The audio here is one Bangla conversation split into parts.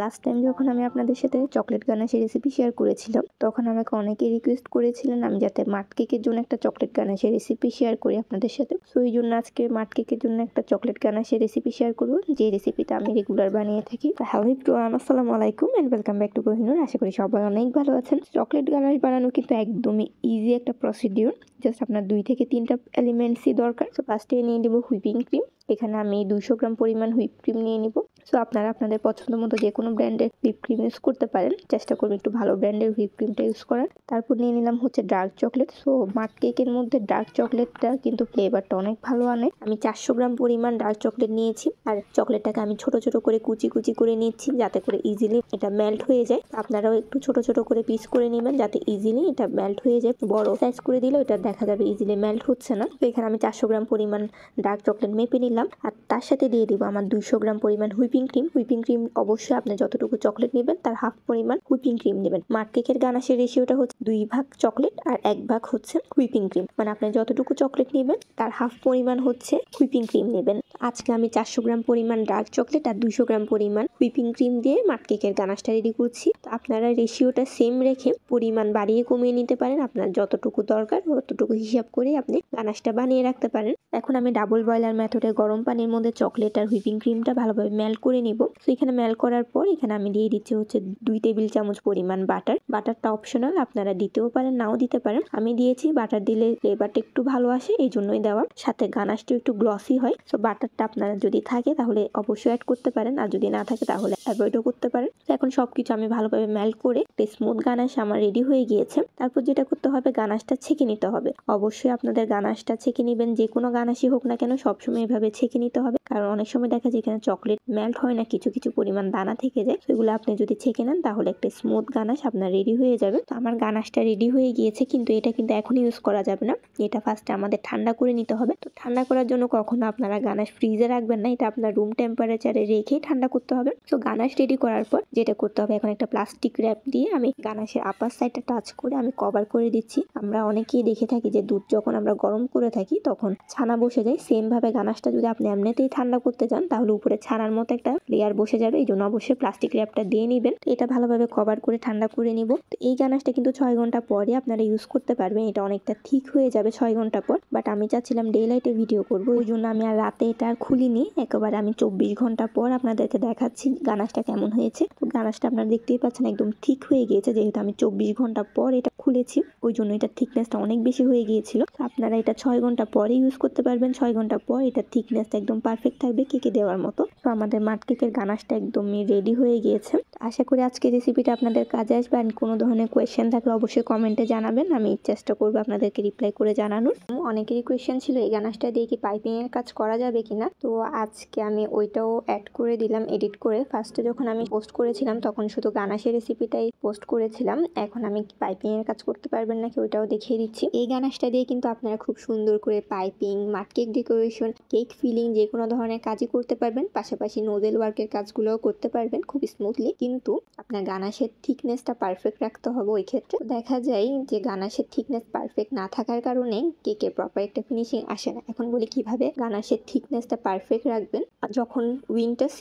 লাস্ট টাইম যখন আমি আপনাদের সাথে চকলেট গানাশের রেসিপি শেয়ার করেছিলাম, তখন আমাকে অনেকে রিকোয়েস্ট করেছিলেন আমি যাতে মাট কেকের জন্য একটা চকলেট গানাশের রেসিপি শেয়ার করি আপনাদের সাথে। সো এই জন্য আজকে মাট কেকের জন্য একটা চকলেট গানাশের রেসিপি শেয়ার করবো, যে রেসিপিটা আমি রেগুলার বানিয়ে থাকি। হ্যালো এভরিওয়ান, আসসালামু আলাইকুম and welcome back to Kohinoor. আশা করি সবাই অনেক ভালো আছেন। চকলেট গানাশ বানানো কিন্তু একদমই ইজি একটা প্রসিডিউর। জাস্ট আপনার 2 থেকে 3টা এলিমেন্টসই দরকার। তো ফার্স্টে নিয়ে নেব হুইপিং ক্রিম। এখানে আমি 200 গ্রাম পরিমাণ হুইপ ক্রিম নিয়ে নিব। সো আপনারা আপনাদের পছন্দ মতো যে কোনো ব্র্যান্ডের হুইপ ক্রিম ইউজ করতে পারেন। চেষ্টা করবেন একটু ভালো ব্র্যান্ডের হুইপ ক্রিমটা ইউজ করার। তারপর নিয়ে নিলাম হচ্ছে ডার্ক চকলেট। সো মাট কেকের মধ্যে ডার্ক চকলেটটা কিন্তু ফ্লেভারটা অনেক ভালো আনে। আমি 400 গ্রাম পরিমাণ ডার্ক চকলেট নিয়েছি, আর চকলেটটাকে আমি ছোট ছোট করে কুচি কুচি করে নিচ্ছি যাতে করে ইজিলি এটা মেল্ট হয়ে যায়। আপনারাও একটু ছোট ছোট করে পিস করে নেবেন যাতে ইজিলি এটা মেল্ট হয়ে যায়। বড় সাইজ করে দিলেও এটা দেখা যাবে ইজিলি মেল্ট হচ্ছে না। তো এখানে আমি 400 গ্রাম পরিমাণ ডার্ক চকলেট মেপে নিলাম, আর তার সাথে দিয়ে দিব আমার 200 গ্রাম পরিমাণ হুইপিং ক্রিম। হুইপিং ক্রিম অবশ্যই আপনি যতটুকু চকলেট নেবেন তার হাফ পরিমাণ হুইপিং ক্রিম নেবেন। মাট কেকের গানাশের রেশিওটা হচ্ছে 2 ভাগ চকলেট আর 1 ভাগ হচ্ছে হুইপিং ক্রিম, মানে আপনি যতটুকু চকলেট নেবেন তার হাফ পরিমাণ হচ্ছে হুইপিং ক্রিম নেবেন। আজকে আমি 400 গ্রাম পরিমাণ ডার্ক চকলেট আর 200 গ্রাম পরিমাণ হুইপিং ক্রিম দিয়ে মাট কেকের গানাশটা রেডি করছি। তো আপনারা রেশিওটা সেম রেখে পরিমাণ বাড়িয়ে কমিয়ে নিতে পারেন। আপনার যতটুকু দরকার ততটুকু হিসাব করে আপনি গানাশটা বানিয়ে রাখতে পারেন। এখন আমি ডাবল বয়লার মেথডে গরম পানির মধ্যে চকলেট আর হুইপিং ক্রিমটা ভালোভাবে মেল্ট করে নিব। তো এখানে মেল্ট করার পর এখানে আমি দিয়ে দিচ্ছি হচ্ছে 2 টেবিল চামচ পরিমাণ বাটার। বাটারটা অপশনাল, আপনারা দিতেও পারেন নাও দিতে পারেন। আমি দিয়েছি, বাটার দিলে ফ্লেভারটা একটু ভালো আসে এই জন্যই দেওয়া, সাথে গানাশটা একটু গ্লসি হয়। সো বাটারটা আপনারা যদি থাকে তাহলে অবশ্যই অ্যাড করতে পারেন, আর যদি না থাকে তাহলে অ্যাভয়েডও করতে পারেন। তো এখন সবকিছু আমি ভালোভাবে মেল্ট করে স্মুথ গানাশ আমার রেডি হয়ে গিয়েছে। তারপর যেটা করতে হবে, গানাশটা ছেঁকে নিতে হবে। অবশ্যই আপনাদের গানাশটা ছেঁকে নেবেন, যে কোনো গানাশই হোক না কেন সবসময় এভাবে ছেঁকে নিতে হবে, কারণ অনেক সময় দেখা যায় এখানে চকলেট মেল্ট হয় না, কিছু কিছু পরিমাণ দানা থেকে যায়। সেগুলো আপনি যদি ছেঁকে নেন তাহলে একটা স্মুথ গানাশ আপনার রেডি হয়ে যাবে। তো আমার গানাশটা রেডি হয়ে গিয়েছে, কিন্তু এটা কিন্তু এখন ইউজ করা যাবে না, এটা ফার্স্টে আমাদের ঠান্ডা করে নিতে হবে। তো ঠান্ডা করার জন্য কখনো আপনারা গানাশ ফ্রিজে রাখবেন না, এটা আপনার রুম টেম্পারেচারে রেখেই ঠান্ডা করতে হবে। তো গানাশ রেডি করার পর যেটা করতে হবে, এখন একটা প্লাস্টিক র্যাপ দিয়ে আমি গানাশের আপার সাইডটা টাচ করে আমি কভার করে দিচ্ছি। আমরা অনেকেই দেখে থাকি যে দুধ যখন আমরা গরম করে থাকি তখন ছানা বসে যায়। সেম ভাবে গানাশটা যদি আপনি এমনিতেই ঠান্ডা করতে চান তাহলে উপরে ছানার মতো একটা লেয়ার বসে যাবে, এই জন্য অবশ্যই প্লাস্টিক র্যাপটা দিয়ে নেবেন। এটা ভালোভাবে কভার করে ঠান্ডা করে নিব। তো এই গানাশটা কিন্তু 6 ঘন্টা পরে আপনারা ইউজ করতে পারবেন, এটা অনেকটা ঠিক হয়ে যাবে 6 ঘন্টা পর। বাট আমি চাচ্ছিলাম ডে লাইটে ভিডিও করবো, ওই জন্য আমি আর রাতে এটা আর খুলিনি, একেবারে আমি 24 ঘন্টা পর আপনাদেরকে দেখাচ্ছি গানাশটা কেমন হয়েছে। তো গানাশটা আপনারা দেখতেই পাচ্ছেন একদম ঠিক হয়ে গিয়েছে, যেহেতু আমি 24 ঘন্টা পর এটা খুলেছি ওই জন্য এটা থিকনেসটা অনেক বেশি হয়ে গিয়েছিল। আপনারা এটা 6 ঘন্টা পরে ইউজ করতে পারবেন। 6 ঘন্টা পর এটা থিকনেসটা একদম পারফেক্ট থাকবে কেকে দেওয়ার মতো। তো আমাদের মাট কেকের গানাশটা একদমই রেডি হয়ে গিয়েছে। আশা করি আজকের রেসিপিটা আপনাদের কাজে আসবে। আর কোনো ধরনের কোয়েশ্চেন থাকলে অবশ্যই কমেন্টে জানাবেন, আমি চেষ্টা করবো আপনাদেরকে রিপ্লাই করে জানানোর। অনেকেরই কোয়েশ্চেন ছিল এই গানাশটা দিয়ে কি পাইপিং এর কাজ করা যাবে কিনা, তো আজকে আমি ওইটাও অ্যাড করে দিলাম এডিট করে। ফার্স্টে যখন আমি পোস্ট করেছিলাম তখন শুধু গানাশের রেসিপিটাই পোস্ট করেছিলাম, এখন আমি পাইপিং এর কাজ করতে পারবেন নাকি ওইটাও দেখিয়ে দিচ্ছি। এই গানাশটা দিয়ে কিন্তু আপনারা খুব সুন্দর করে পাইপিং, মাট কেক ডেকোরেশন, কেক ফিলিং যে কোনো ধরনের কাজই করতে পারবেন, পাশাপাশি নোজেল ওয়ার্কের কাজগুলোও করতে পারবেন খুব স্মুথলি। কিন্তু আপনার গানাশের থিকনেসটা পারফেক্ট রাখতে হবে। ওই ক্ষেত্রে দেখা যায় যে গানাশের থিকনেস পারফেক্ট না থাকার কারণে কেকের প্রপার একটা ফিনিশিং আসে না। এখন বলি কিভাবে গানাশের থিকনেসটা পারফেক্ট রাখবেন। যখন উইন্টার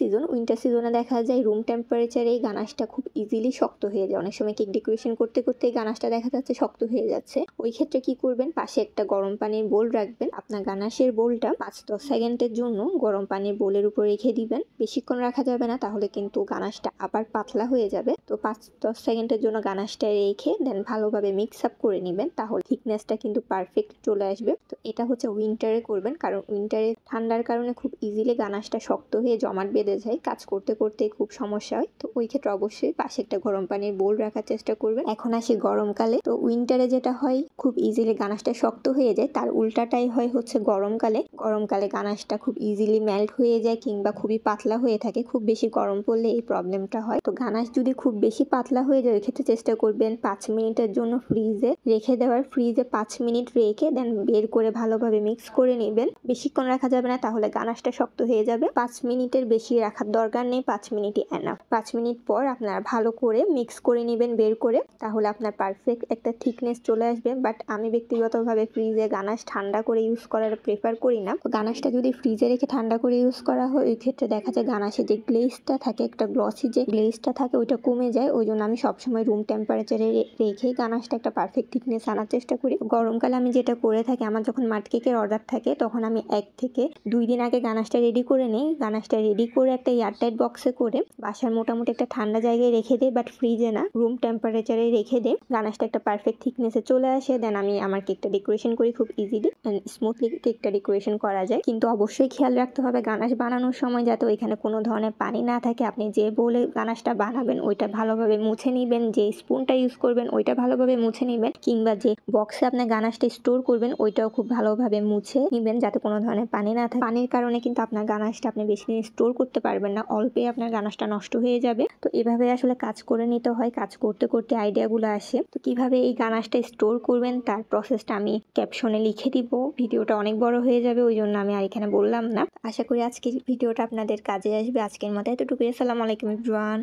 সিজনে দেখা যায় রুম টেম্পারেচারে এই গানাশটা খুব ইজিলি শক্ত হয়ে যায়। অনেক সময় কেক ডেকোরেশন করতে করতে এই গানাশটা দেখা যাচ্ছে শক্ত হয়ে যাচ্ছে। ওই ক্ষেত্রে কি করবেন, পাশে একটা গরম পানির বোল রাখবেন। আপনার গানাশের বোলটা 5-10 সেকেন্ডের জন্য গরম পানির বোলের উপর রেখে দিবেন। বেশিক্ষণ রাখা যাবে না, তাহলে কিন্তু গানাশটা আবার পাতলা হয়ে যাবে। তো 5-10 সেকেন্ডের জন্য গানাশটা রেখে দেন ভালোভাবে মিক্স আপ করে নেবেন, তাহলে থিকনেসটা কিন্তু পারফেক্ট চলে আসবে। তো এটা হচ্ছে উইন্টারে করবেন, কারণ উইন্টারে ঠান্ডার কারণে খুব ইজিলি গানাশটা শক্ত হয়ে জমাট বেঁধে যায়, কাজ করতে করতে খুব সমস্যা হয়। তো ওই ক্ষেত্রে অবশ্যই পাশে একটা গরম পানির বোল রাখার চেষ্টা করবেন। এখন আসি গরমকালে। তো উইন্টারে যেটা হয় খুব ইজিলি গানাশটা শক্ত হয়ে যায়, তার উল্টাটাই হয় হচ্ছে গরমকালে গানাশটা খুব ইজিলি মেল্ট হয়ে যায় কিংবা খুবই পাতলা হয়ে থাকে। খুব বেশি গরম পড়লে এই প্রবলেমটা হয়। তো গানাশ যদি খুব বেশি পাতলা হয়ে যায় ওই ক্ষেত্রে চেষ্টা করবেন 5 মিনিটের জন্য ফ্রিজে রেখে দেওয়ার। ফ্রিজে 5 মিনিট রেখে দেন বের করে ভালোভাবে মিক্স করে নেবেন। বেশিক্ষণ রাখা যাবে না, তাহলে গানাশটা শক্ত হয়ে যাবে। 5 মিনিটের বেশি রাখার দরকার নেই, 5 মিনিটই এনাফ। 5 মিনিট পর আপনারা ভালো করে মিক্স করে নেবেন বের করে, তাহলে আপনার পারফেক্ট একটা থিকনেস চলে আসবে। বাট আমি ব্যক্তিগতভাবে ফ্রিজে গানাশ ঠান্ডা করে ইউজ করার প্রেফার করি না। তো গানাশটা যদি যদি ফ্রিজে রেখে ঠান্ডা করে ইউজ করা হয় ওই ক্ষেত্রে দেখা যায় গানাশে যে গ্লেজটা থাকে, একটা গ্লসি যে গ্লেজটা থাকে ওইটা কমে যায়। ওই জন্য আমি সবসময় রুম টেম্পারেচারে রেখেই গানাশটা একটা পারফেক্ট থিকনেস আনার চেষ্টা করি। গরমকালে আমি যেটা করে থাকি, আমার যখন মাড কেকের অর্ডার থাকে তখন আমি 1 থেকে 2 দিন আগে গানাশটা রেডি করে নিই। গানাশটা রেডি করে একটা এয়ারটাইট বক্সে করে বাসার মোটামুটি একটা ঠান্ডা জায়গায় রেখে দিই, বাট ফ্রিজে না, রুম টেম্পারেচারে রেখে দিই। গানাশটা একটা পারফেক্ট থিকনেসে চলে আসে, দেন আমি আমার কেকটা ডেকোরেশন করি খুব ইজিলি অ্যান্ড স্মুথলি। কেকটা ডেকোরেশন করা যায়, কিন্তু অবশ্যই খেয়াল রাখতে হবে গানাশ বানানোর সময় যাতে ওইখানে কোনো ধরনের পানি না থাকে। আপনি যে বলে গানাশটা বানাবেন ওইটা ভালোভাবে মুছে নেবেন, যে স্পুনটা ইউজ করবেন ওইটা ভালোভাবে মুছে নেবেন, কিংবা যে বক্সে আপনি গানাশটা স্টোর করবেন ওইটাও খুব ভালোভাবে মুছে নেবেন যাতে কোনো ধরনের পানি না থাকে। পানির কারণে কিন্তু আপনার গানাশটা আপনি বেশি দিন স্টোর করতে পারবেন না, অল্পে আপনার গানাশটা নষ্ট হয়ে যাবে। তো এভাবে আসলে কাজ করে নিতে হয়, কাজ করতে করতে আইডিয়াগুলো আসে। তো কিভাবে এই গানাশটা স্টোর করবেন তার প্রসেসটা আমি ক্যাপশনে লিখে দিব। ভিডিওটা অনেক বড় হয়ে যাবে, ওই জন্য আমি আর এখানে বললাম না। আশা করি আজকের ভিডিওটা আপনাদের কাজে আসবে। আজকের মতো এতটুকুই। আসসালামু আলাইকুম এভরিওয়ান।